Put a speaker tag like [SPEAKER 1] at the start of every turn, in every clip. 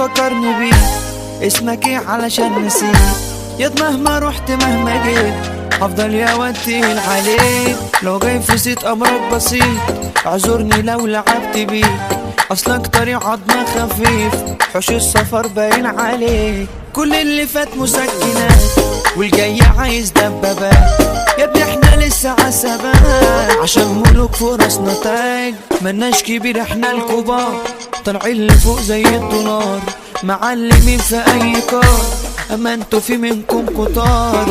[SPEAKER 1] فكرني بيه، اسمك ايه علشان نسيت؟ ياض مهما رحت مهما جيت هفضل يا واد تقيل عليك. لو جاي في زيت امرك بسيط اعذرني لو لعبت بيك، اصلك طريق عضمة خفيف حوش السفر باين عليك. كل اللي فات مسكنات والجاي عايز دبابات، يا ابني احنا لسه عسبات عشان ملوك فرص نتايج. ملناش كبير احنا الكبار طالعين لفوق زي الدولار، معلمين في اي كار اما انتوا في منكم كتار.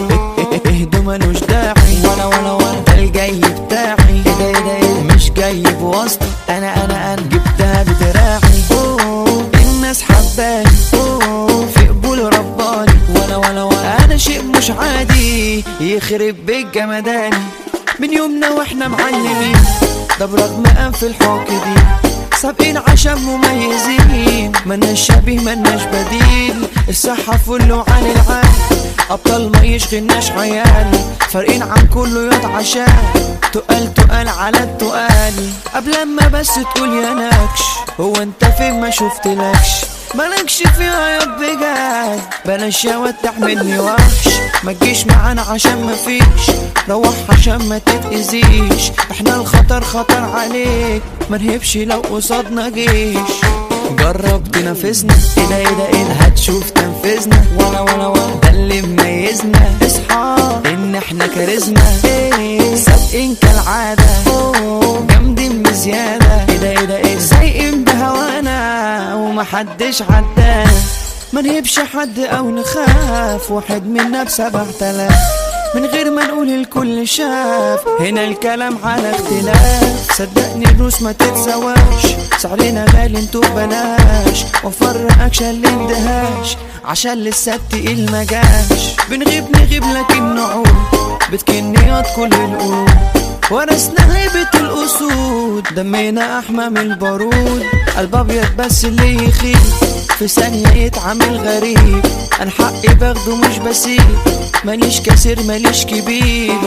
[SPEAKER 1] اهدوا ملوش داعي ولا ده الجاي بتاعي. ايه مش جاي بواسطة، انا جبتها بدراعي. الناس حباني في قبول رباني، ولا انا شيء مش عادي يخرب بيت جمداني. من يومنا واحنا معلمين ده برغم انف الحوك دي، سابقين عشان مميزين، ملناش شبيه ملناش بديل. الصحة فل عن العال، ابطال ما يشغلناش عيال، فارقين عن كله ياض عشان تقال على التقال. قبل ما بس تقول يا نكش هو انت فين ما شفتلكش، مالكش فيها ياض بجد، بلاش يا واد تعملني وحش. ما تجيش معانا عشان ما فيش، روح عشان ما تتأذيش، احنا الخطر خطر عليك ما نهبش لو قصادنا جيش. جرب تنافسنا ايه ده هتشوف تنفذنا، ولا ده اللي مميزنا. اصحى ان احنا كاريزما سابقين كالعادة، جامدين بزيادة. ايه سايقين بهوانا ومحدش عدانا، ما نهبش حد او نخاف، واحد منا ب7000 من غير ما نقول الكل شاف. هنا الكلام على اختلاف، صدقني الروس ما تتسواش، سعرنا غالي انتو ببلاش، وفر اكشن الاندهاش عشان لسه التقيل مجاش. بنغيب لكن نعود بتكنيات كل القلوب، ورثنا هيبة الأسود، دمنا أحمى من البارود. قلب أبيض بس اللي يخيب في ثانية يتعامل غريب، أنا حقي باخده مش بسيب، ماليش كسر ماليش كبير.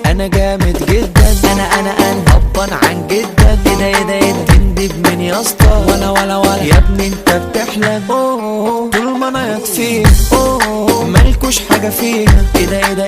[SPEAKER 1] أنا جامد جدا، أنا هبان عن جدا. ايه ده تندب من يا اسطى، ولا يا ابني انت بتحلم. طول ما انا يطفيك مالكوش حاجة فيها. ايه ده